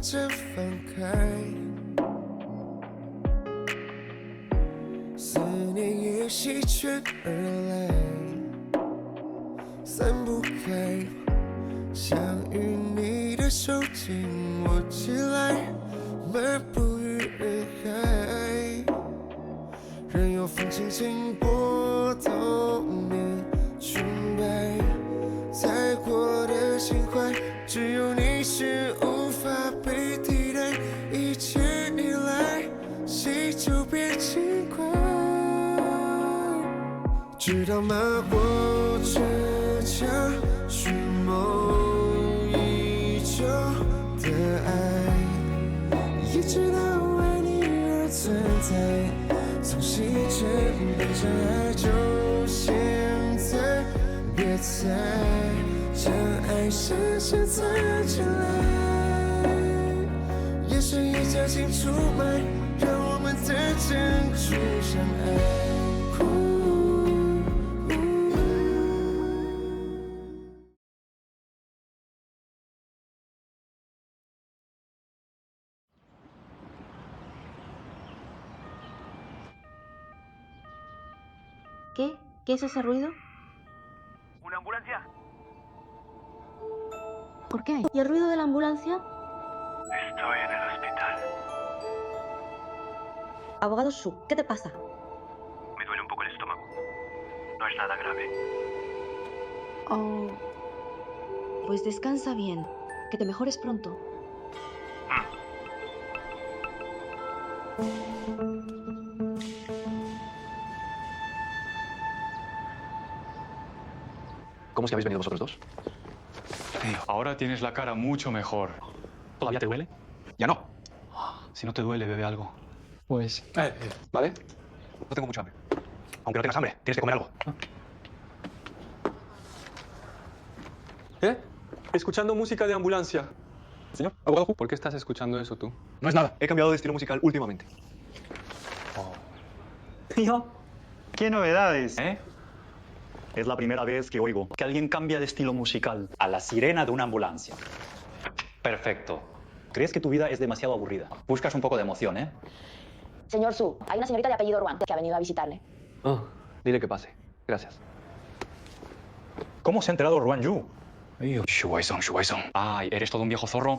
着放开，思念也席卷而来，散不开，想与你的手紧握起来，漫步于人海，任由风轻轻拨动你裙摆，再过的情怀，只有你是无法被替代，一切依赖，谁就别轻快，知道吗？我这场蓄谋已久的爱，也知道为你而存在，从细针变成爱，就现在，别再将爱深深藏起来，眼神一夹紧出卖，让我们的珍珠相爱。¿Qué? ¿Qué es ese ruido? ¡Una ambulancia! ¿Por qué? ¿Y el ruido de la ambulancia? Estoy en el hospital. Abogado Su, ¿qué te pasa? Me duele un poco el estómago. No es nada grave. Oh, pues descansa bien, que te mejores pronto. ¿Cómo es que habéis venido vosotros dos? Ahora tienes la cara mucho mejor. ¿Todavía te duele? Ya no. Si no te duele, bebe algo. Pues... ¿Vale? No tengo mucha hambre. Aunque no tengas hambre, tienes que comer algo. Escuchando música de ambulancia. Señor, abogado, ¿por qué estás escuchando eso tú? No es nada. He cambiado de estilo musical últimamente. Tío, qué novedades, ¿eh? Es la primera vez que oigo que alguien cambia de estilo musical a la sirena de una ambulancia. Perfecto. ¿Crees que tu vida es demasiado aburrida? Buscas un poco de emoción, ¿eh? Señor Su, hay una señorita de apellido Ruan que ha venido a visitarle. Oh, dile que pase. Gracias. ¿Cómo se ha enterado Ruan Yu? Shuaisong. Ay, eres todo un viejo zorro.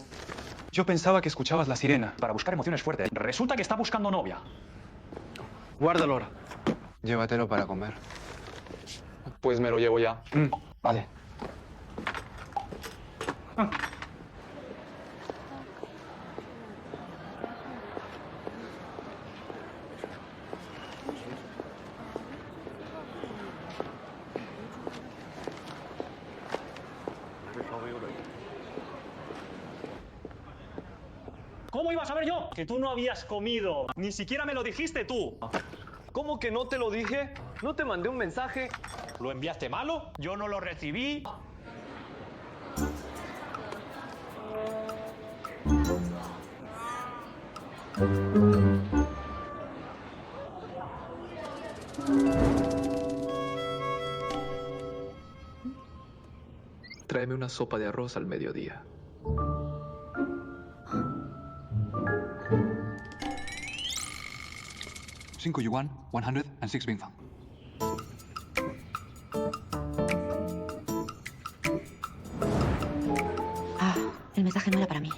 Yo pensaba que escuchabas la sirena. Para buscar emociones fuertes. Resulta que está buscando novia. Guárdalo ahora. Llévatelo para comer. Pues me lo llevo ya. Vale. ¿Cómo iba a saber yo que tú no habías comido? Ni siquiera me lo dijiste tú. ¿Cómo que no te lo dije? ¿No te mandé un mensaje? ¿Lo enviaste malo? Yo no lo recibí. Tráeme una sopa de arroz al mediodía. $5, 106 bingfang. Ah, el mensaje no era para mí.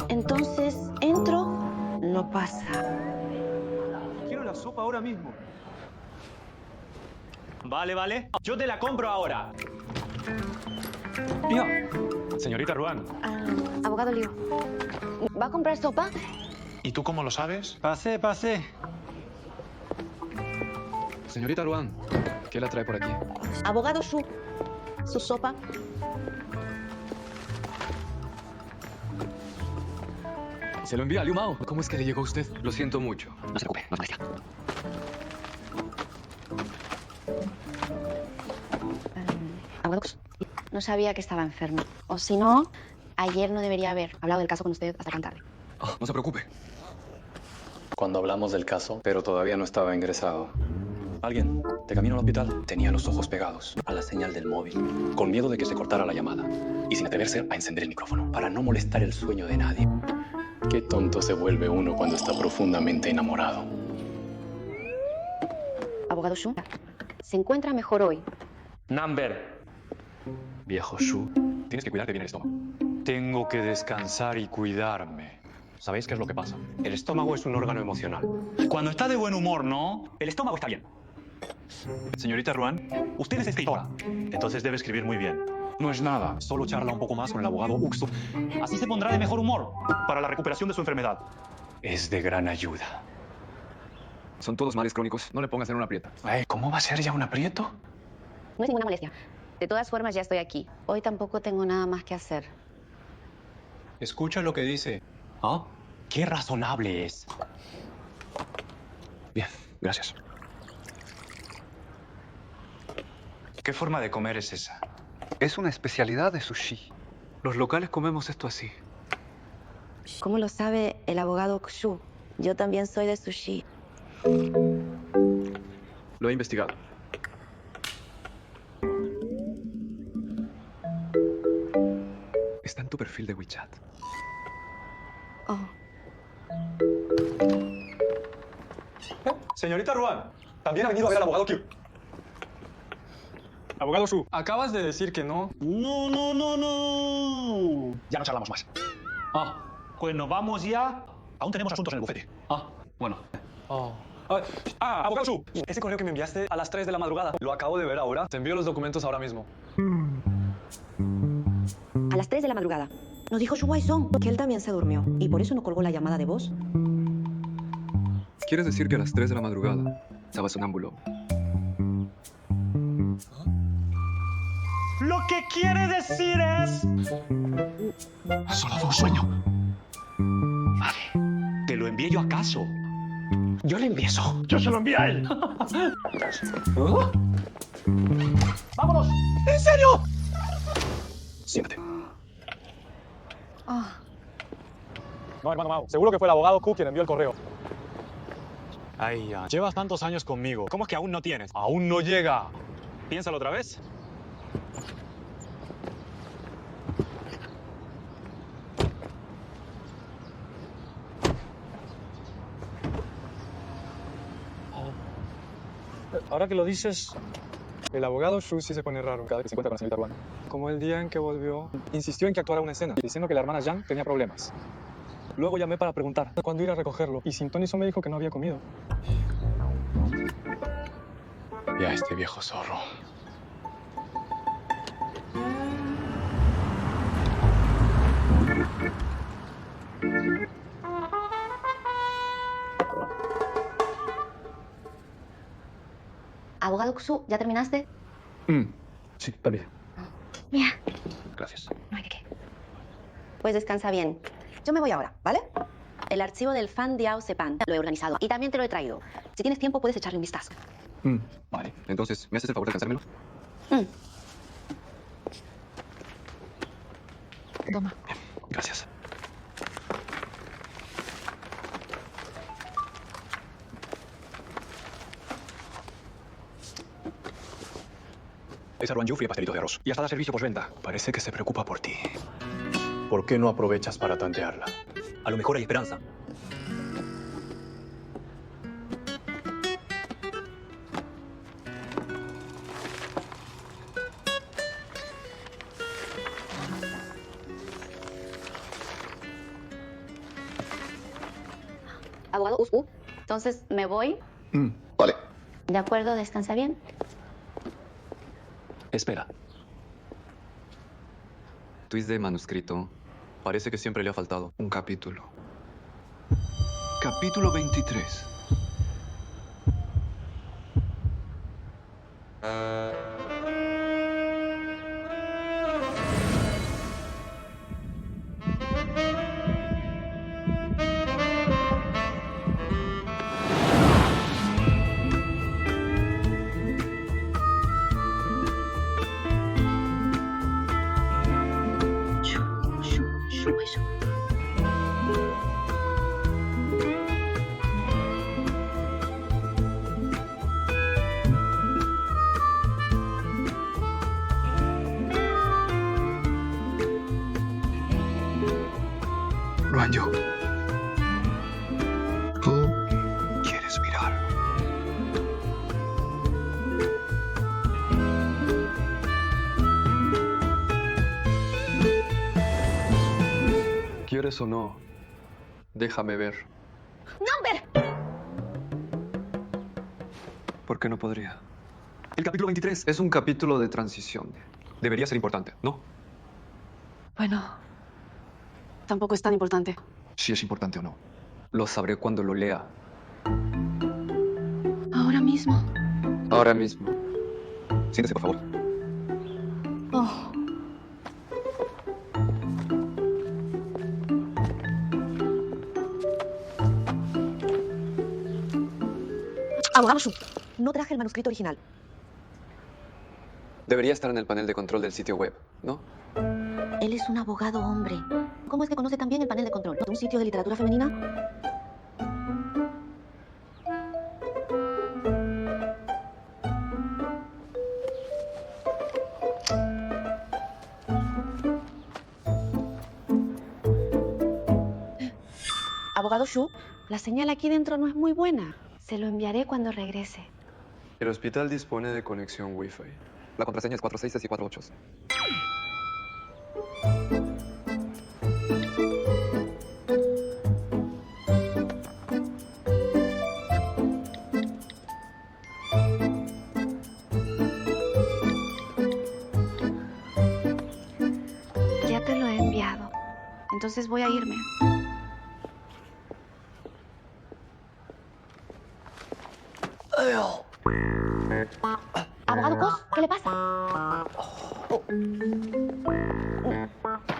Entonces, entro, no pasa. Quiero la sopa ahora mismo. Vale. Yo te la compro ahora. Señorita Ruan, Abogado Liu, ¿va a comprar sopa? ¿y tú cómo lo sabes? Pase. Señorita Ruan, ¿qué la trae por aquí? Abogado Su, su sopa. Se lo envía a Liu Mao. ¿Cómo es que le llegó a usted? Lo siento mucho. No se preocupe, no es molestia. Abogado Su, no sabía que estaba enfermo. O si no, ayer no debería haber hablado del caso con usted hasta tan tarde. No se preocupe. Cuando hablamos del caso, pero todavía no estaba ingresado. alguien de camino al hospital tenía los ojos pegados a la señal del móvil, con miedo de que se cortara la llamada y sin atreverse a encender el micrófono para no molestar el sueño de nadie. Qué tonto se vuelve uno cuando está profundamente enamorado. Abogado Shu, se encuentra mejor hoy. Number. Viejo Shu, tienes que cuidarte bien el estómago. Tengo que descansar y cuidarme. ¿Sabéis qué es lo que pasa? El estómago es un órgano emocional. Cuando está de buen humor, ¿no? El estómago está bien. Señorita Ruan, usted es escritora. Entonces debe escribir muy bien. No es nada. Solo charla un poco más con el abogado Uxu. Así se pondrá de mejor humor para la recuperación de su enfermedad. Es de gran ayuda. Son todos males crónicos. No le pongas en una aprieta. Ay, ¿cómo va a ser ya un aprieto? No es ninguna molestia. De todas formas, ya estoy aquí. Hoy tampoco tengo nada más que hacer. Escucha lo que dice. ¿Ah? ¡Qué razonable es! Bien, gracias. ¿Qué forma de comer es esa? Es una especialidad de sushi. Los locales comemos esto así. ¿Cómo lo sabe el abogado Shu? Yo también soy de sushi. Lo he investigado. Está en tu perfil de WeChat. Oh. Señorita Ruan, también ha venido a ver al abogado Q. Abogado Shu, acabas de decir que no. No. Ya no charlamos más. Ah, pues nos vamos ya. Aún tenemos asuntos en el bufete. Ah, bueno. Abogado Shu, ese correo que me enviaste a las 3 de la madrugada, lo acabo de ver ahora. Te envío los documentos ahora mismo. A las 3 de la madrugada. Nos dijo Shu Wai-sung que él también se durmió y por eso no colgó la llamada de voz. ¿Quieres decir que a las 3 de la madrugada estaba sonámbulo? Lo que quiere decir es... Solo fue un sueño. ¿Te lo envié yo acaso? Yo le envié eso. Yo se lo envié a él. ¡Vámonos! ¿En serio? Siéntate. No, hermano Mao, seguro que fue el abogado Q quien envió el correo. Ay, ya. Llevas tantos años conmigo. ¿Cómo es que aún no tienes? Aún no llega. Piénsalo otra vez. Ahora que lo dices, el abogado Shu sí se pone raro cada vez que se encuentra con la señorita Ruan. Como el día en que volvió, insistió en que actuara una escena, diciendo que la hermana Yang tenía problemas. Luego llamé para preguntar cuándo ir a recogerlo y sin ton ni son me dijo que no había comido. Ya este viejo zorro. Abogado Shu, ¿ya terminaste? Sí, también. Bien. Gracias. No hay de qué. Pues descansa bien. Yo me voy ahora, ¿vale? El archivo del fan Diao Sepan lo he organizado y también te lo he traído. Si tienes tiempo puedes echarle un vistazo. Vale. Entonces, ¿me haces el favor de alcanzármelo? Toma. Gracias. Es Ruan Yu, fría pastelitos de arroz. Y hasta da servicio postventa. Parece que se preocupa por ti. ¿Por qué no aprovechas para tantearla? A lo mejor hay esperanza. Abogado entonces me voy. Vale. De acuerdo, descansa bien. Espera. Twist de manuscrito. Parece que siempre le ha faltado un capítulo. Capítulo 23. baño. Tú quieres mirar. ¿Quieres o no? Déjame ver. ¡Number! ¿Por qué no podría? El capítulo 23 es un capítulo de transición. Debería ser importante, ¿no? Bueno, tampoco es tan importante. Si es importante o no. Lo sabré cuando lo lea. ¿Ahora mismo? Ahora mismo. Siéntese, por favor. Oh. Abogado Shu, no traje el manuscrito original. Debería estar en el panel de control del sitio web, ¿no? Él es un abogado hombre. ¿Cómo es que conoce tan bien el panel de control? ¿Un sitio de literatura femenina? Abogado Shu, la señal aquí dentro no es muy buena. Se lo enviaré cuando regrese. El hospital dispone de conexión Wi-Fi. La contraseña es 4 6 y 4 8. Ya te lo he enviado. Entonces voy a irme. Abogado Cos, ¿qué le pasa?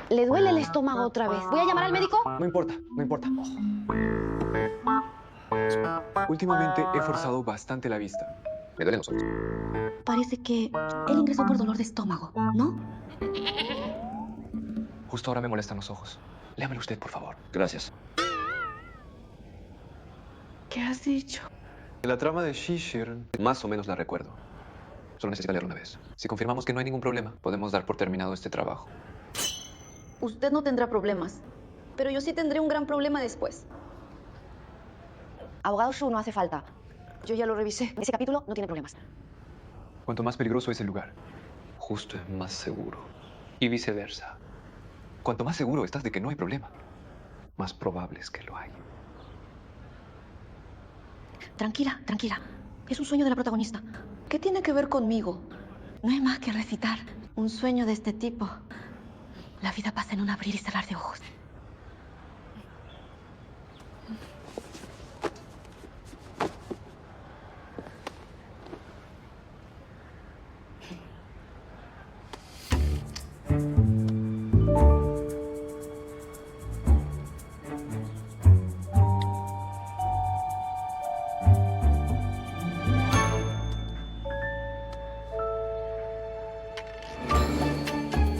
¿Le duele el estómago otra vez? ¿Voy a llamar al médico? No importa, no importa. Últimamente he forzado bastante la vista. Me duelen los ojos. Parece que él ingresó por dolor de estómago, ¿no? Justo ahora me molestan los ojos. Léamelo usted, por favor. Gracias. ¿Qué has dicho? La trama de Shishir, más o menos la recuerdo. Solo necesito leer una vez. Si confirmamos que no hay ningún problema, podemos dar por terminado este trabajo. Usted no tendrá problemas, pero yo sí tendré un gran problema después. Abogado Shu, no hace falta. Yo ya lo revisé. Ese capítulo no tiene problemas. Cuanto más peligroso es el lugar, justo es más seguro. Y viceversa. Cuanto más seguro estás de que no hay problema, más probable es que lo hay. Tranquila, tranquila. Es un sueño de la protagonista. ¿Qué tiene que ver conmigo? No es más que recitar un sueño de este tipo. La vida pasa en un abrir y cerrar de ojos.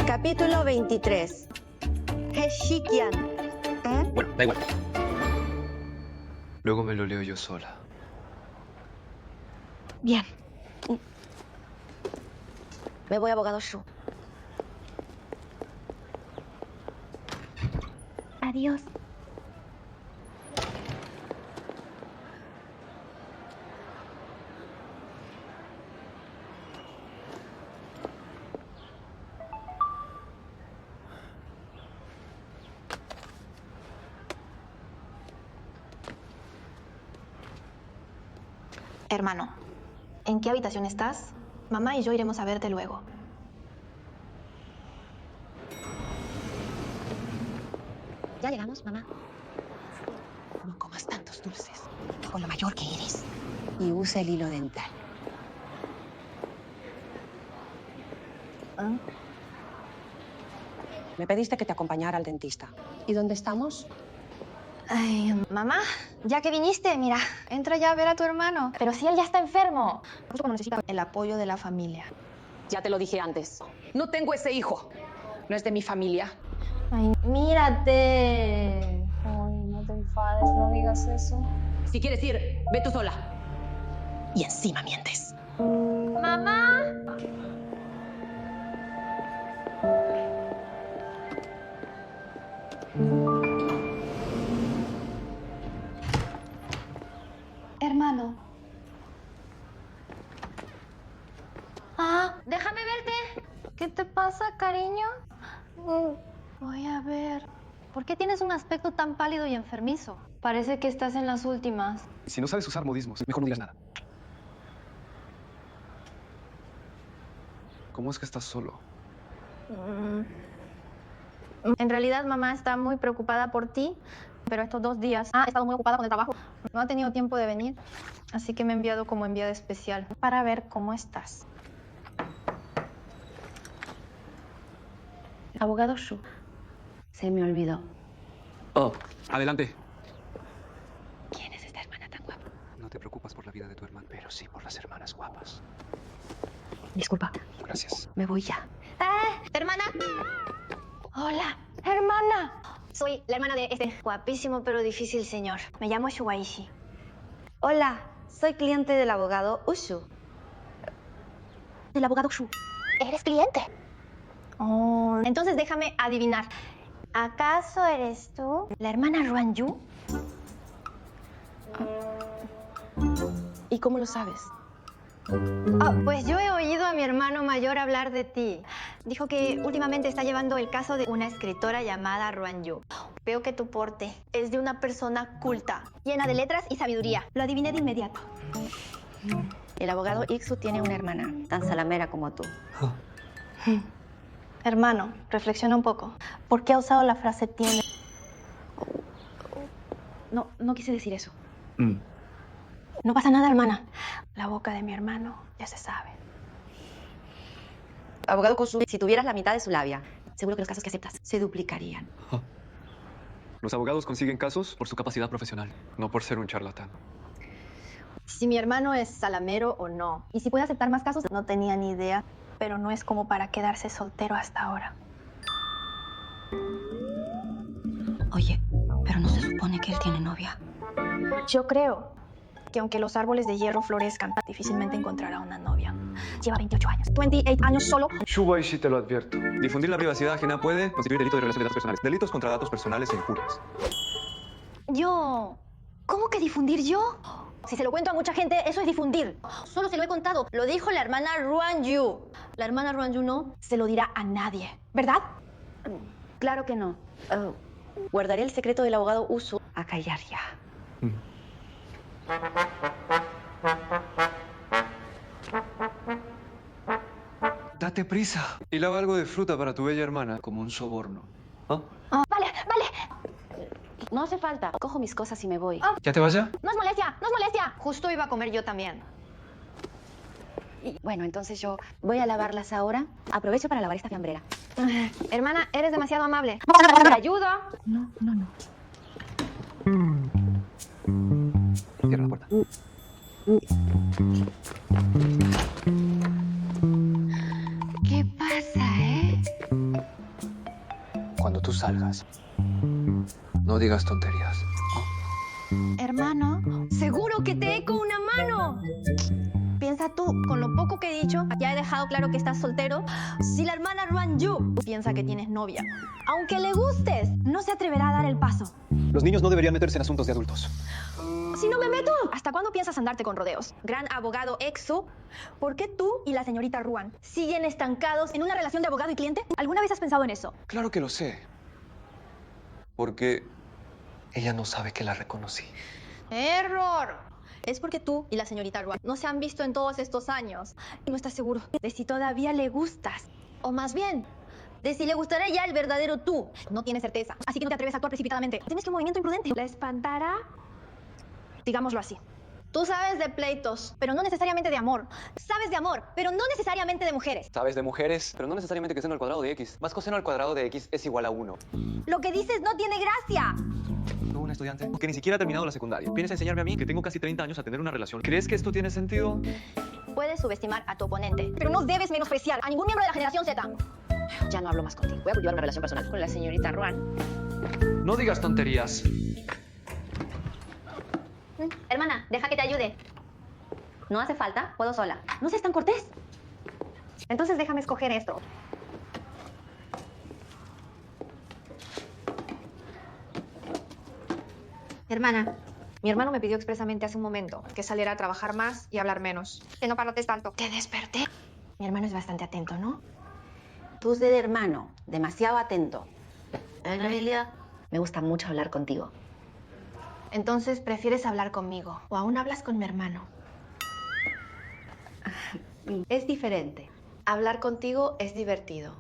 Capítulo 23. Heshikian. Bueno, da igual. Luego me lo leo yo sola. Bien. Me voy, abogado Shu. Adiós. Hermano, ¿en qué habitación estás? Mamá y yo iremos a verte luego. Ya llegamos, mamá. No comas tantos dulces, con lo mayor que eres. Y usa el hilo dental. ¿Ah? Me pediste que te acompañara al dentista. ¿Y dónde estamos? Ay, mamá, ya que viniste, mira, entra ya a ver a tu hermano. Pero si él ya está enfermo. Justo cuando necesita el apoyo de la familia. Ya te lo dije antes. No tengo ese hijo. No es de mi familia. Ay, mírate. Ay, no te enfades, no digas eso. Si quieres ir, ve tú sola. Y encima mientes. ¡Mamá! ¿Qué te pasa, cariño? Voy a ver. ¿Por qué tienes un aspecto tan pálido y enfermizo? Parece que estás en las últimas. Si no sabes usar modismos, mejor no digas nada. ¿Cómo es que estás solo? En realidad, mamá está muy preocupada por ti, pero estos 2 días ha estado muy ocupada con el trabajo. No ha tenido tiempo de venir, así que me ha enviado como enviada especial para ver cómo estás. Abogado Shu, se me olvidó. Oh, adelante. ¿Quién es esta hermana tan guapa? No te preocupas por la vida de tu hermano, pero sí por las hermanas guapas. Disculpa, Gracias. me voy ya. ¿Hermana? Hola, hermana. Soy la hermana de este guapísimo pero difícil señor. Me llamo Shuaishi. Hola, soy cliente del abogado Ushu. ¿Del abogado Shu? ¿Eres cliente? Oh, entonces déjame adivinar. ¿Acaso eres tú la hermana Ruanyu? ¿Y cómo lo sabes? Pues yo he oído a mi hermano mayor hablar de ti. Dijo que últimamente está llevando el caso de una escritora llamada Ruanyu. Veo que tu porte es de una persona culta, llena de letras y sabiduría. Lo adiviné de inmediato. El abogado Iksu tiene una hermana tan salamera como tú. Hermano, reflexiona un poco. ¿Por qué ha usado la frase tiene? No quise decir eso. No pasa nada, hermana. La boca de mi hermano ya se sabe. Abogado Kosu, si tuvieras la mitad de su labia, seguro que los casos que aceptas se duplicarían. Los abogados consiguen casos por su capacidad profesional, no por ser un charlatán. Si mi hermano es salamero o no. Y si puede aceptar más casos, no tenía ni idea. Pero no es como para quedarse soltero hasta ahora. Oye, pero no se supone que él tiene novia. Yo creo que aunque los árboles de hierro florezcan, difícilmente encontrará una novia. Lleva 28 años. 28 años solo. Shuaishi, te lo advierto. Difundir la privacidad ajena puede constituir delito de relación de datos personales. Delitos contra datos personales e injurias. Yo... ¿Cómo que difundir yo? Si se lo cuento a mucha gente, eso es difundir. Solo se lo he contado. Lo dijo la hermana Ruanyu. La hermana Ruanyu no se lo dirá a nadie. ¿Verdad? Claro que no. Guardaré el secreto del abogado Usu a callar ya. Date prisa y lava algo de fruta para tu bella hermana, como un soborno. ¿Ah? Vale. No hace falta. Cojo mis cosas y me voy. ¿Ya te vas ya? No es molestia, no es molestia. Justo iba a comer yo también. Bueno, entonces yo voy a lavarlas ahora. Aprovecho para lavar esta fiambrera. Hermana, eres demasiado amable. ¿Te ayudo? No. Cierra la puerta. ¿Qué pasa, Cuando tú salgas, no digas tonterías. Hermano, seguro que te eco una mano. Piensa tú, con lo poco que he dicho, ya he dejado claro que estás soltero. Si la hermana Ruanyu piensa que tienes novia, aunque le gustes, no se atreverá a dar el paso. Los niños no deberían meterse en asuntos de adultos. Si no me meto, ¿hasta cuándo piensas andarte con rodeos? Gran abogado Iksu, ¿por qué tú y la señorita Ruan siguen estancados en una relación de abogado y cliente? ¿Alguna vez has pensado en eso? Claro que lo sé. Porque ella no sabe que la reconocí. ¡Error! Es porque tú y la señorita Ruan no se han visto en todos estos años. Y no estás seguro de si todavía le gustas. O más bien, de si le gustará ya el verdadero tú. No tienes certeza, así que no te atreves a actuar precipitadamente. Tienes que un movimiento imprudente la espantará. Digámoslo así. Tú sabes de pleitos, pero no necesariamente de amor. Sabes de amor, pero no necesariamente de mujeres. Sabes de mujeres, pero no necesariamente que seno al cuadrado de x. Más coseno al cuadrado de x es igual a 1. Lo que dices no tiene gracia. Tú, una estudiante que ni siquiera ha terminado la secundaria, vienes a enseñarme a mí, que tengo casi 30 años, a tener una relación. ¿Crees que esto tiene sentido? Puedes subestimar a tu oponente, pero no debes menospreciar a ningún miembro de la generación Z. Ya no hablo más contigo. Voy a cultivar una relación personal con la señorita Ruan. No digas tonterías. Hermana, deja que te ayude. No hace falta, puedo sola. No seas tan cortés. Entonces déjame escoger esto. Hermana, mi hermano me pidió expresamente hace un momento que saliera a trabajar más y hablar menos. Que no parotes tanto. Te desperté. Mi hermano es bastante atento, ¿no? Tú ser hermano, demasiado atento. En realidad, me gusta mucho hablar contigo. Entonces, ¿prefieres hablar conmigo? ¿O aún hablas con mi hermano? Es diferente. Hablar contigo es divertido.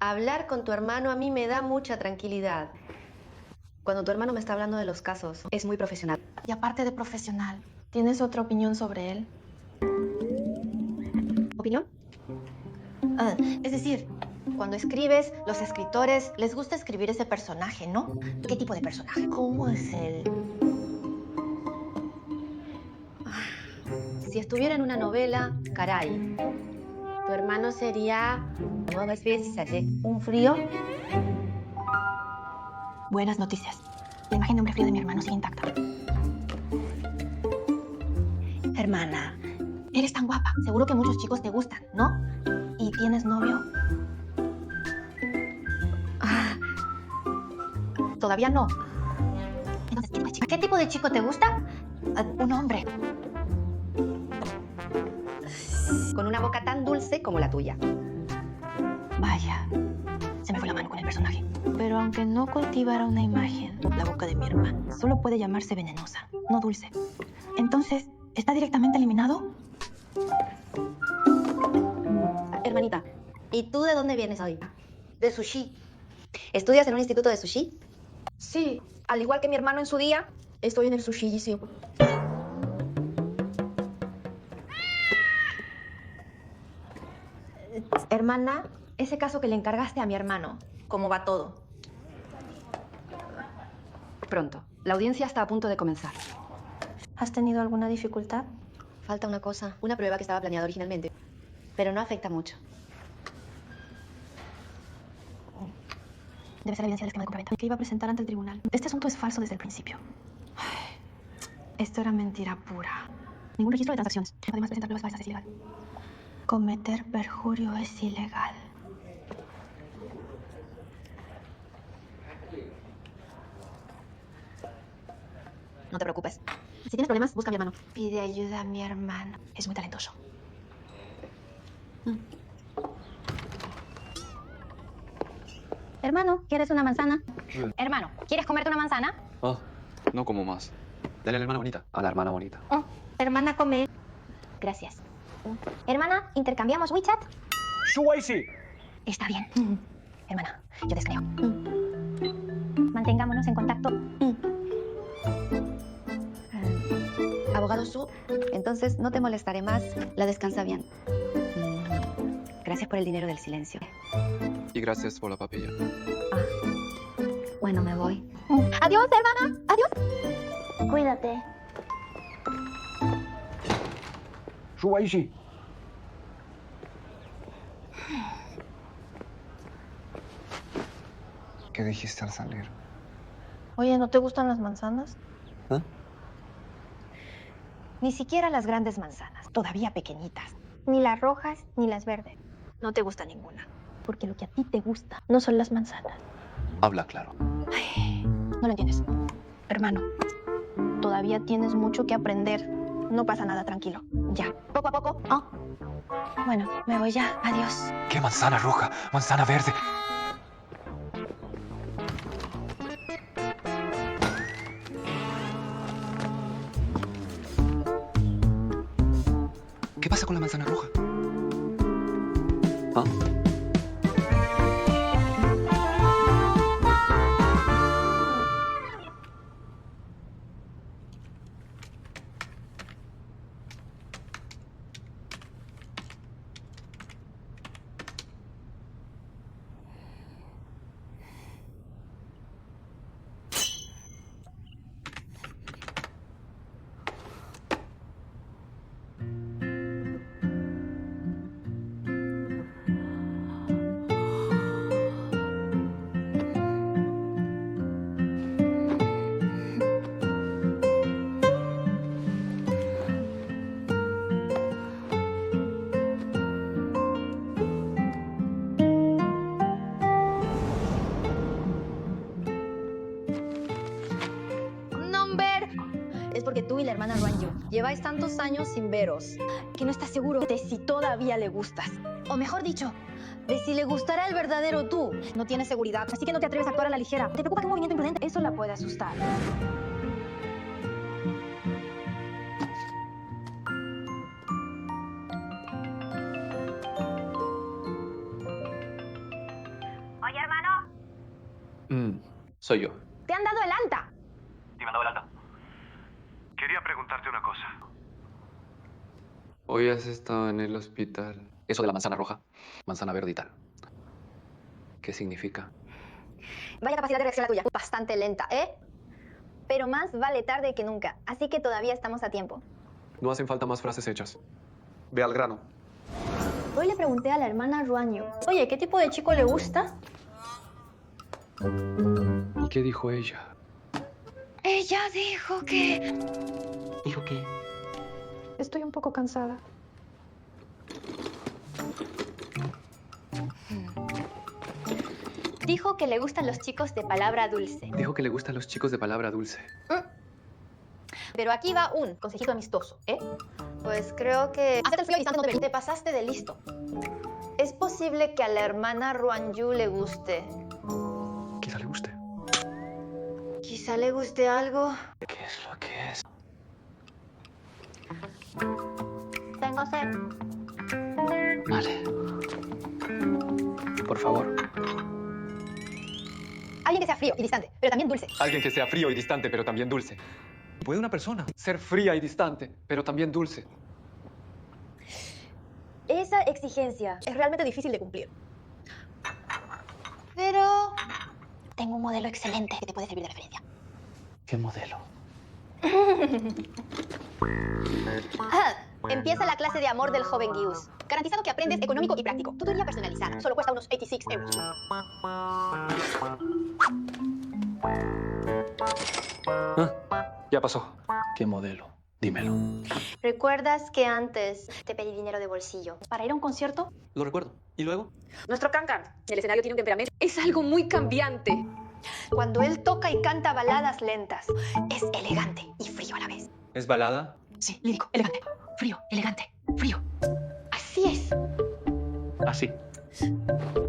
Hablar con tu hermano a mí me da mucha tranquilidad. Cuando tu hermano me está hablando de los casos, es muy profesional. Y aparte de profesional, ¿tienes otra opinión sobre él? ¿Opinión? Es decir, cuando escribes, los escritores les gusta escribir ese personaje, ¿no? ¿Qué tipo de personaje? ¿Cómo es él? Si estuviera en una novela, caray. Tu hermano sería... un frío. Buenas noticias. La imagen de hombre frío de mi hermano sigue intacta. Hermana, Eres tan guapa. Seguro que muchos chicos te gustan, ¿no? ¿Y tienes novio? Todavía no. Entonces, ¿qué tipo de chico te gusta? Un hombre. con una boca tan dulce como la tuya. Vaya, se me fue la mano con el personaje. Pero aunque no cultivara una imagen, la boca de mi hermano solo puede llamarse venenosa, no dulce. Entonces, ¿está directamente eliminado? Hermanita, ¿y tú de dónde vienes hoy? De sushi. ¿Estudias en un instituto de sushi? Sí, al igual que mi hermano en su día, estoy en el sushi, sí. Hermana, ese caso que le encargaste a mi hermano, ¿cómo va todo? Pronto. La audiencia está a punto de comenzar. ¿Has tenido alguna dificultad? Falta una cosa, una prueba que estaba planeada originalmente, pero no afecta mucho. Debe ser evidencia del esquema de compraventa que iba a presentar ante el tribunal. Este asunto es falso desde el principio. Esto era mentira pura. Ningún registro de transacciones. Además, presentar pruebas falsas es ilegal. Cometer perjurio es ilegal. No te preocupes. Si tienes problemas, busca a mi hermano. Pide ayuda a mi hermano. Es muy talentoso. Hermano, ¿quieres una manzana? Hermano, ¿quieres comerte una manzana? Ah, no como más. Dale a la hermana bonita. A la hermana bonita. Hermana, come. Gracias. Hermana, ¿intercambiamos WeChat? ¡Shuaishi! Está bien. Hermana, yo te escribo. Mantengámonos en contacto. Abogado Su, entonces no te molestaré más. La descansa bien. Gracias por el dinero del silencio. Y gracias por la papilla. Bueno, me voy. Adiós, hermana. Adiós. Cuídate. ¡Shuaishi! ¿Qué dijiste al salir? Oye, ¿no te gustan las manzanas? ¿Ah? Ni siquiera las grandes manzanas, todavía pequeñitas. Ni las rojas ni las verdes. No te gusta ninguna. Porque lo que a ti te gusta no son las manzanas. Habla claro. No lo entiendes. Hermano, todavía tienes mucho que aprender. No pasa nada, tranquilo. Ya, poco a poco. Bueno, me voy ya. Adiós. ¿Qué manzana roja? Manzana verde. ¿Qué pasa con la manzana roja? ¿Ah? lleváis tantos años sin veros, que no estás seguro de si todavía le gustas. O mejor dicho, de si le gustará el verdadero tú. No tienes seguridad, así que no te atreves a actuar a la ligera. Te preocupa que un movimiento imprudente, eso la puede asustar. Oye, hermano, Soy yo. te han dado el alta. ¿Y me han dado el alta? Quería preguntarte una cosa. Hoy has estado en el hospital. Eso de la manzana roja, manzana verde y tal. ¿Qué significa? Vaya capacidad de reacción la tuya. Bastante lenta, ¿eh? Pero más vale tarde que nunca, así que todavía estamos a tiempo. No hacen falta más frases hechas. Ve al grano. Hoy le pregunté a la hermana Ruanyu, oye, ¿qué tipo de chico le gusta? ¿Y qué dijo ella? Ella dijo que... ¿Dijo qué? Estoy un poco cansada. Dijo que le gustan los chicos de palabra dulce. Dijo que le gustan los chicos de palabra dulce. Pero aquí va un consejito amistoso, ¿eh? Pues creo que... Hacerte el frío y distante no te ves. Te pasaste de listo. Es posible que a la hermana Ruanyu le guste. Quizá le guste. Quizá le guste algo. ¿Qué es lo que es? Tengo sed. Vale. Por favor. Alguien que sea frío y distante, pero también dulce. Alguien que sea frío y distante, pero también dulce. ¿Puede una persona ser fría y distante, pero también dulce? Esa exigencia es realmente difícil de cumplir. Pero tengo un modelo excelente que te puede servir de referencia. ¿Qué modelo? Empieza la clase de amor del joven Gius. Garantizado que aprendes económico y práctico. Tutoría personalizada. Solo cuesta unos 86 euros. Ya pasó. ¿Qué modelo? Dímelo. ¿Recuerdas que antes te pedí dinero de bolsillo para ir a un concierto? Lo recuerdo. ¿Y luego? Nuestro Cancan, el escenario tiene un temperamento. Es algo muy cambiante. Cuando él toca y canta baladas lentas, es elegante y frío a la vez. ¿Es balada? Sí, lírico, elegante, frío, elegante, frío. Así es. Así.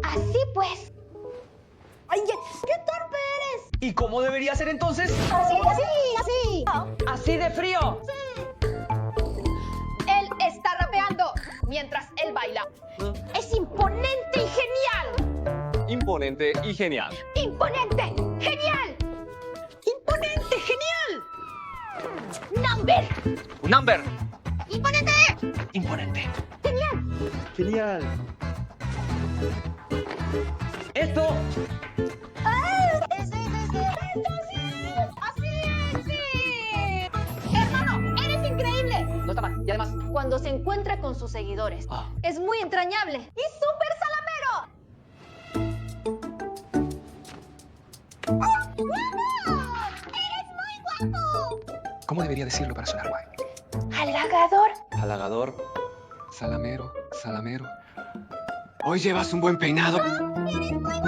Así pues. ¡Ay, qué torpe eres! ¿Y cómo debería ser entonces? Así. ¿Así de frío? Él está rapeando mientras él baila. Es imponente y genial. Imponente y genial. ¡Imponente! ¡Genial! ¡Imponente! ¡Genial! ¡Number! Number. ¡Imponente! Imponente. ¡Genial! Genial. Esto. ¡Así! ¡Hermano, eres increíble! No está mal. Y además, Cuando se encuentra con sus seguidores, es muy entrañable y súper salamero. ¿Cómo debería decirlo para sonar guay? Halagador. Halagador, salamero, salamero. Hoy llevas un buen peinado. Eres muy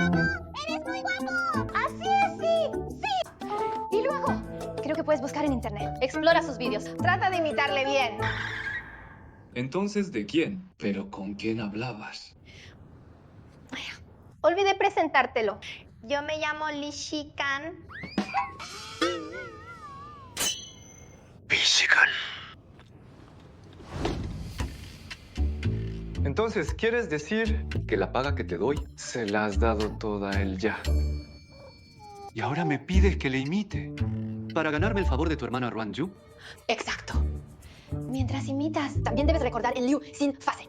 guapo. Así es, sí. Y luego, creo que puedes buscar en internet. Explora sus vídeos. Trata de imitarle bien. Entonces, ¿de quién? ¿Pero con quién hablabas? Olvidé presentártelo. Yo me llamo Li Shikan. Entonces, ¿quieres decir que la paga que te doy se la has dado toda a él ya? Y ahora me pides que le imite. ¿Para ganarme el favor de tu hermana Ruanyu? Exacto. Mientras imitas, también debes recordar en Liu sin fase.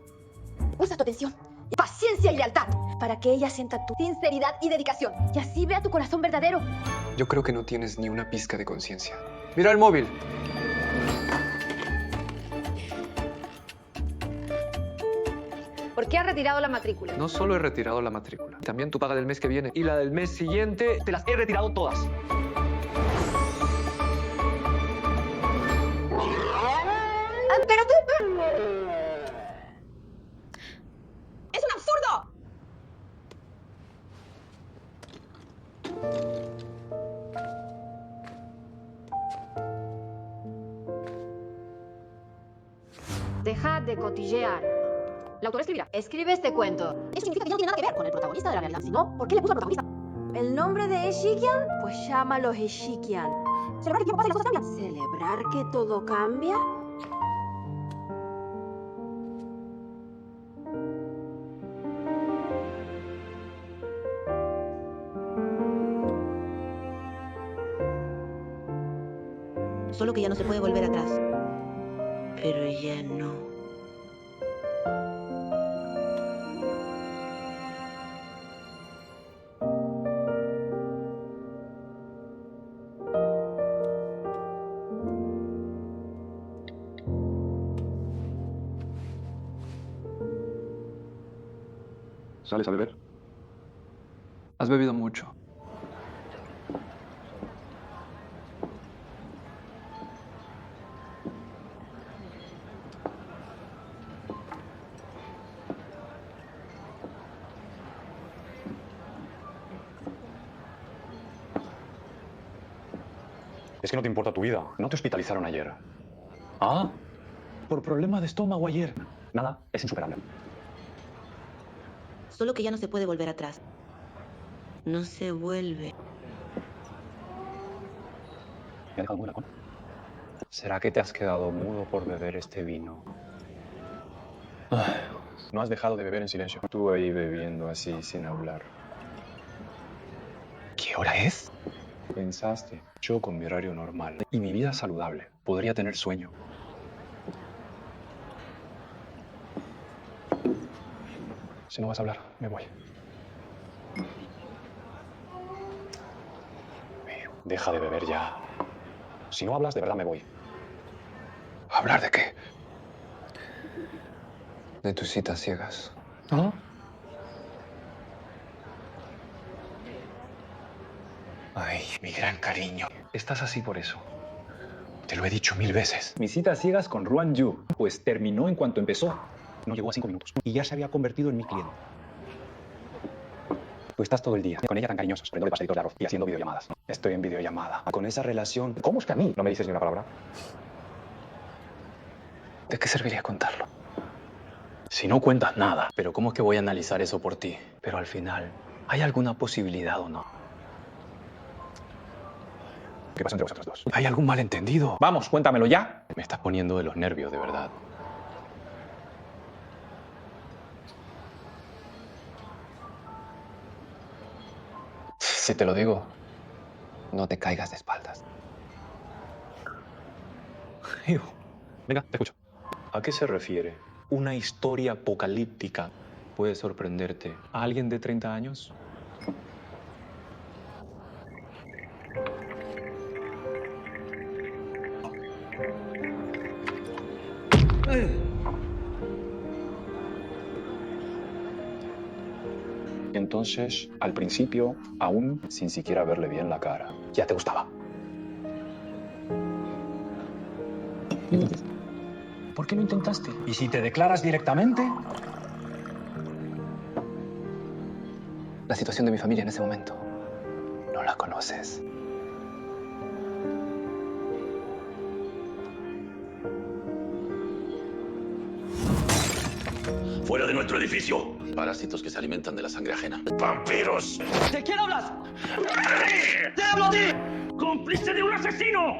Usa tu atención, paciencia y lealtad para que ella sienta tu sinceridad y dedicación. Y así vea tu corazón verdadero. Yo creo que no tienes ni una pizca de conciencia. Mira el móvil. ¿por qué has retirado la matrícula? No solo he retirado la matrícula, también tu paga del mes que viene y la del mes siguiente te las he retirado todas. Pero tú... ¡Es un absurdo! de cotillear. La autora escribirá, escribe este cuento. Eso significa que ya no tiene nada que ver con el protagonista de la realidad. Si no, ¿por qué le puso al protagonista? ¿El nombre de Eshikian? Pues llámalo Eshikian. ¿Celebrar que el tiempo pasa y las cosas cambian? ¿Celebrar que todo cambia? Solo que ya no se puede volver atrás. Pero ya no. ¿Sales a beber? Has bebido mucho. Es que no te importa tu vida. No te hospitalizaron ayer. Ah, por problema de estómago ayer. Nada, es insuperable. Solo que ya no se puede volver atrás. No se vuelve. ¿Me ha dejado muy lacón? ¿Será que te has quedado mudo por beber este vino? No has dejado de beber en silencio. Tú ahí bebiendo así, sin hablar. ¿Qué hora es? Pensaste, yo con mi horario normal y mi vida saludable podría tener sueño. Si no vas a hablar, me voy. Deja de beber ya. Si no hablas, de verdad me voy. ¿Hablar de qué? De tus citas ciegas. ¿Ah? Ay, mi gran cariño. Estás así por eso. Te lo he dicho 1000 veces. Mis citas ciegas con Ruan Yu, pues terminó en cuanto empezó. No llegó a 5 minutos. Y ya se había convertido en mi cliente. Tú estás todo el día con ella tan cariñosos, poniéndole pastelitos de arroz y haciendo videollamadas. Estoy en videollamada. Con esa relación, ¿cómo es que a mí no me dices ni una palabra? ¿De qué serviría contarlo? Si no cuentas nada. Pero ¿cómo es que voy a analizar eso por ti? Pero al final, ¿hay alguna posibilidad o no? ¿Qué pasa entre vosotros dos? ¿Hay algún malentendido? Vamos, cuéntamelo ya. Me estás poniendo de los nervios, de verdad. Si te lo digo, no te caigas de espaldas. Venga, te escucho. ¿A qué se refiere? Una historia apocalíptica puede sorprenderte. ¿A alguien de 30 años? Entonces, al principio, aún sin siquiera verle bien la cara, ya te gustaba. ¿Por qué lo intentaste? ¿Y si te declaras directamente? La situación de mi familia en ese momento, no la conoces. ¡Fuera de nuestro edificio! Parásitos que se alimentan de la sangre ajena. ¡Vampiros! ¿De quién hablas? ¡Te hablo a ti! ¡Cómplice de un asesino!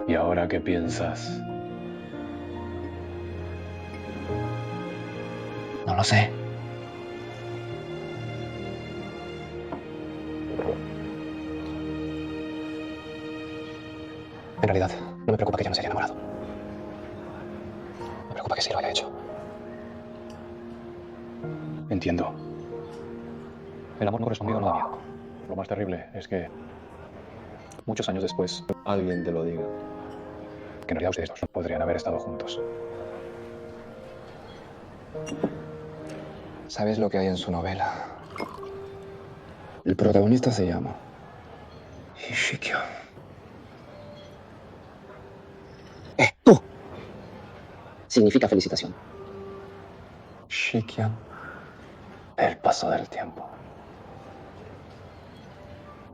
¿Y ahora qué piensas? No lo sé. En realidad, no me preocupa que ya no se haya enamorado. Me preocupa que sí lo haya hecho. Entiendo. El amor no correspondido no da miedo. Lo más terrible es que muchos años después alguien te lo diga. Que en realidad ustedes dos podrían haber estado juntos. ¿Sabes lo que hay en su novela? El protagonista se llama Ishikyo. Tú. Significa felicitación. Shikya. El paso del tiempo.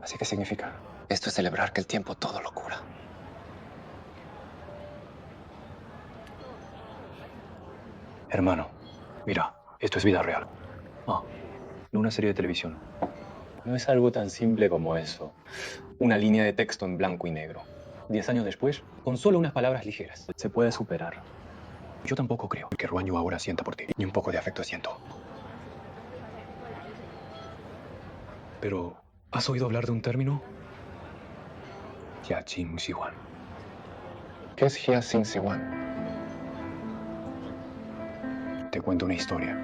Así que significa. Esto es celebrar que el tiempo todo lo cura. Hermano, mira, esto es vida real. No una serie de televisión. No es algo tan simple como eso. Una línea de texto en blanco y negro. 10 años después, con solo unas palabras ligeras. Se puede superar. Yo tampoco creo que Ruanyu ahora sienta por ti. Ni un poco de afecto siento. Pero, ¿has oído hablar de un término? Jiaqing Siwan. ¿Qué es Jiaqing Siwan? Te cuento una historia.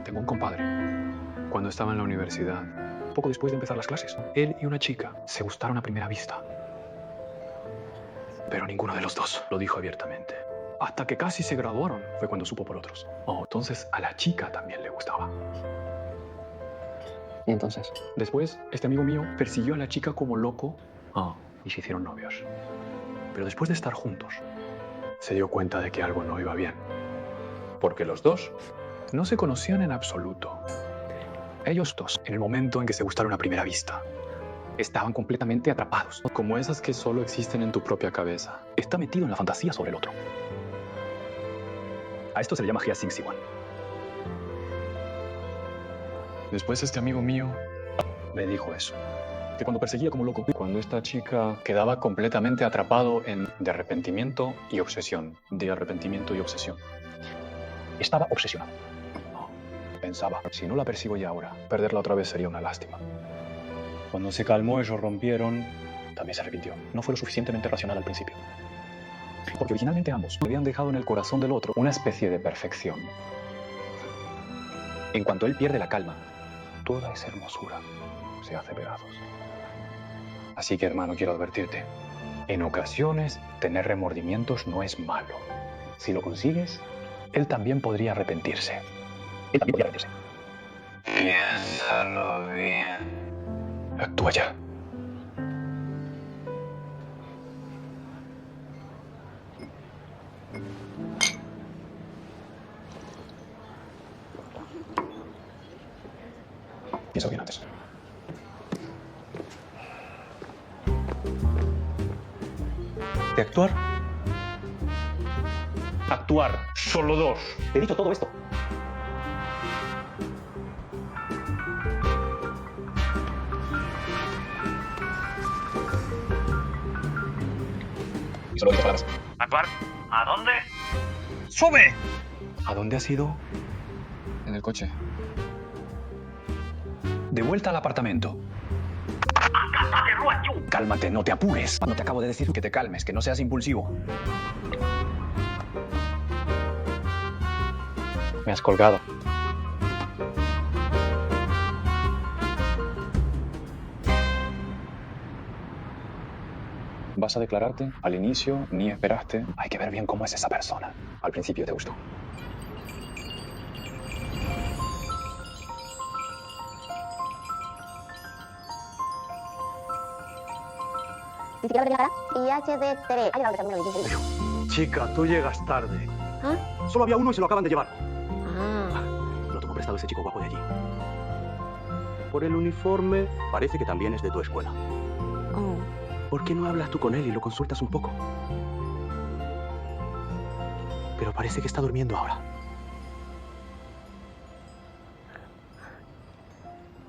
Tengo un compadre. Cuando estaba en la universidad, poco después de empezar las clases, él y una chica se gustaron a primera vista. Pero ninguno de los dos lo dijo abiertamente. Hasta que casi se graduaron fue cuando supo por otros. Entonces a la chica también le gustaba. ¿Y entonces? Después, este amigo mío persiguió a la chica como loco y se hicieron novios. Pero después de estar juntos, se dio cuenta de que algo no iba bien. Porque los dos no se conocían en absoluto. Ellos dos, en el momento en que se gustaron a primera vista, estaban completamente atrapados. Como esas que solo existen en tu propia cabeza. Está metido en la fantasía sobre el otro. A esto se le llama Jiaqing Siwan. Después este amigo mío me dijo eso. Que cuando perseguía como loco, cuando esta chica quedaba completamente atrapado de arrepentimiento y obsesión. De arrepentimiento y obsesión. Estaba obsesionado. Pensaba, si no la persigo ya ahora, perderla otra vez sería una lástima. Cuando se calmó, ellos rompieron, también se arrepintió. No fue lo suficientemente racional al principio. Porque originalmente ambos habían dejado en el corazón del otro una especie de perfección. En cuanto él pierde la calma, toda esa hermosura se hace pedazos. Así que, hermano, quiero advertirte. En ocasiones, tener remordimientos no es malo. Si lo consigues, él también podría arrepentirse. Él también podría arrepentirse. Piénsalo bien. Actúa ya. Piensa bien antes. ¿De actuar? Actuar. Solo dos. Te he dicho todo esto. Y solo dices palabras. ¿Actuar? ¿A dónde? ¡Sube! ¿A dónde has ido? En el coche. De vuelta al apartamento. Cálmate, no te apures. No te acabo de decir que te calmes, que no seas impulsivo. Me has colgado. ¿Vas a declararte? Al inicio, ni esperaste. Hay que ver bien cómo es esa persona. Al principio te gustó. Ni siquiera lo tenía cara. IHD3. Ha llegado el término difícil. Chica, tú llegas tarde. ¿Ah? Solo había uno y se lo acaban de llevar. Ah. Lo tomó prestado ese chico guapo de allí. Por el uniforme, parece que también es de tu escuela. Oh. ¿Por qué no hablas tú con él y lo consultas un poco? Pero parece que está durmiendo ahora.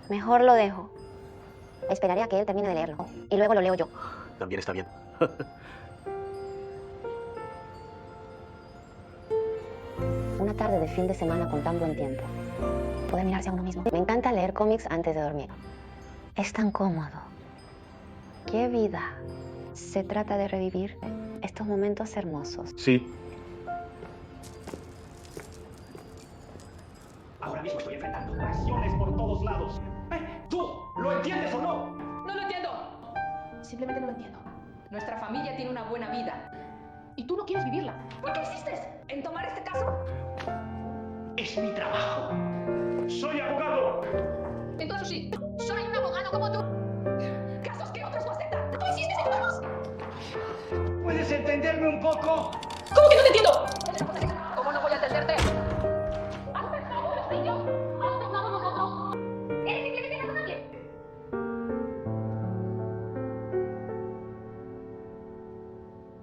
Mejor lo dejo. Esperaré a que él termine de leerlo. Y luego lo leo yo. También está bien. Una tarde de fin de semana con tan buen tiempo. Poder mirarse a uno mismo. Me encanta leer cómics antes de dormir. Es tan cómodo. ¡Qué vida! Se trata de revivir estos momentos hermosos. Sí. Ahora mismo estoy enfrentando presiones por todos lados. ¿Tú lo entiendes o no? No lo entiendo. Simplemente no lo entiendo. Nuestra familia tiene una buena vida. Y tú no quieres vivirla. ¿Por qué insistes en tomar este caso? Es mi trabajo. ¡Soy abogado! Entonces sí, soy un abogado como tú. Casos que otros no aceptan. ¿Tú insistes en tomarlos? ¿Puedes entenderme un poco? ¿Cómo que no te entiendo? ¿Cómo no voy a entenderte? ¿Has pensado en los niños? ¿Has pensado en nosotros? ¿Eres simplemente razonable? 。 . 。 。 . 。 。 . 。 . 。 . 。 . 。 . 。 . 。 . 。 . 。 . 。 . 。 . 。 . 。 . 。 . 。 . 。 . 。 . 。 . 。 . 。 . 。 . 。 . 。 . 。 . 。 . 。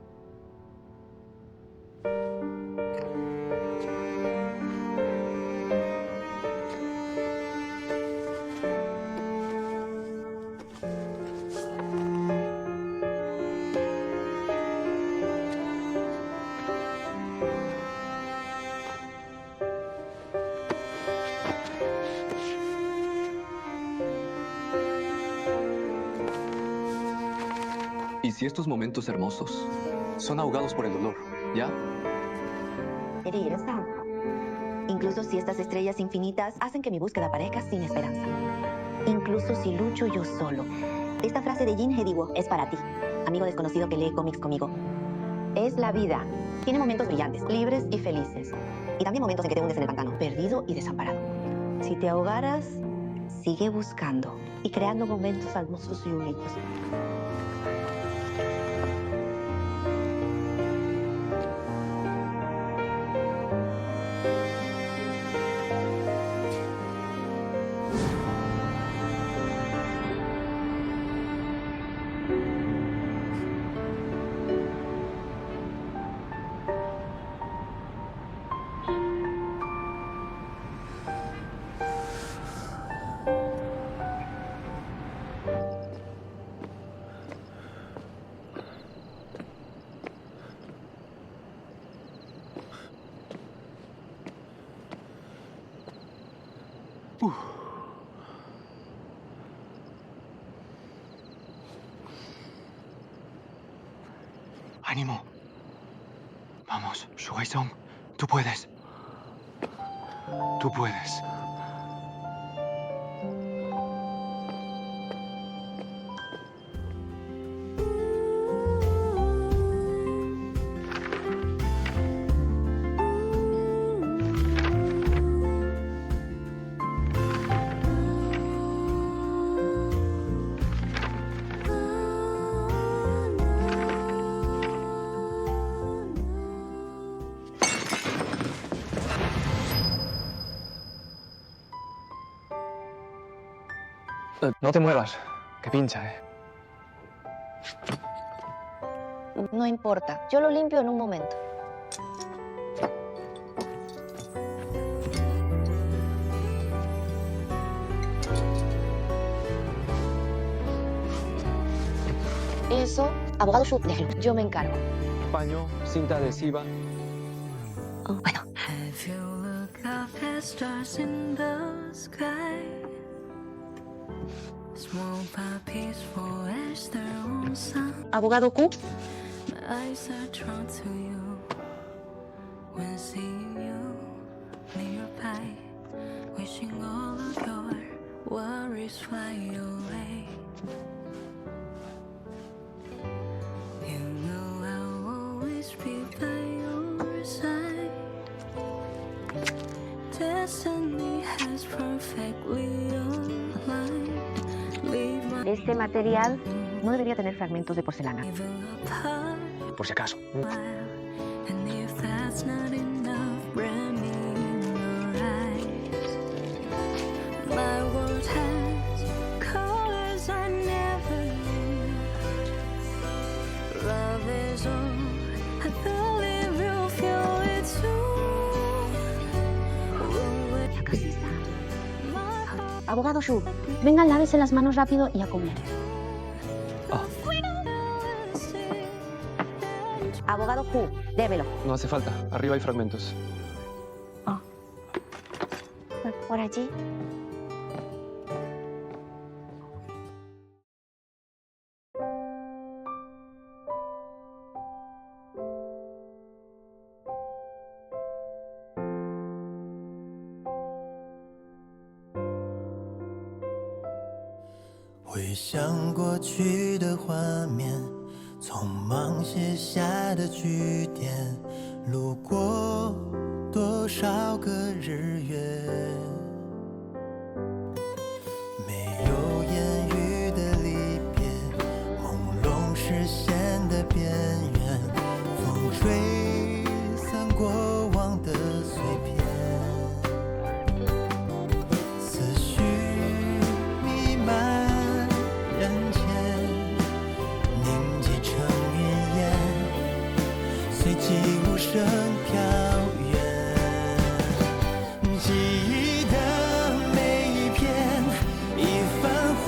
¿Y si estos momentos hermosos son ahogados por el dolor, ya? Incluso si estas estrellas infinitas hacen que mi búsqueda parezca sin esperanza. Incluso si lucho yo solo. Esta frase de Jin Hediwo es para ti, amigo desconocido que lee cómics conmigo. Es la vida. Tiene momentos brillantes, libres y felices. Y también momentos en que te hundes en el pantano, perdido y desamparado. Si te ahogaras, sigue buscando y creando momentos hermosos y únicos. ¡Ánimo! Vamos, Shuai-song, tú puedes. Tú puedes. No te muevas, que pincha, No importa, yo lo limpio en un momento. Eso, abogado Shu, déjelo, yo me encargo. Paño, cinta adhesiva. Bueno. Abogado Q. Este material no debería tener fragmentos de porcelana. Por si acaso. Abogado Shu, venga, lávese las manos rápido y a comer. Abogado Q, débelo. No hace falta, arriba hay fragmentos. Por allí.回想过去的画面，匆忙写下的句点，路过多少个日月，没有言语的离别，朦胧视线的边缘，风吹散过往的碎片。声飘远，记忆的每一片，已泛黄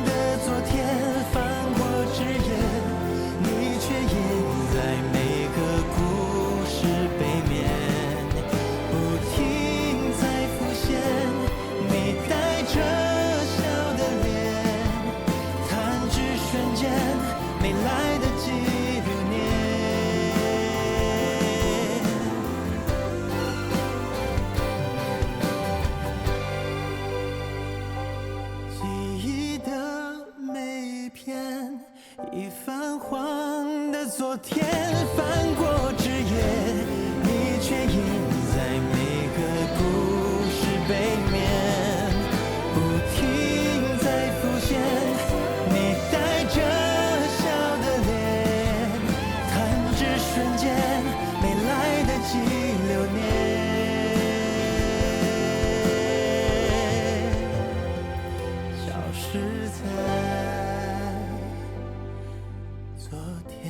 的昨天，翻过枝叶，你却印在每个故事背面，不停在浮现，你带着笑的脸，弹指瞬间，没来得及留念。记忆的每一片，已泛黄的昨天，翻过枝叶，你却印在每个故事背面，不停在浮现。你带着笑的脸，弹指瞬间，没来得及留念。消失在昨天。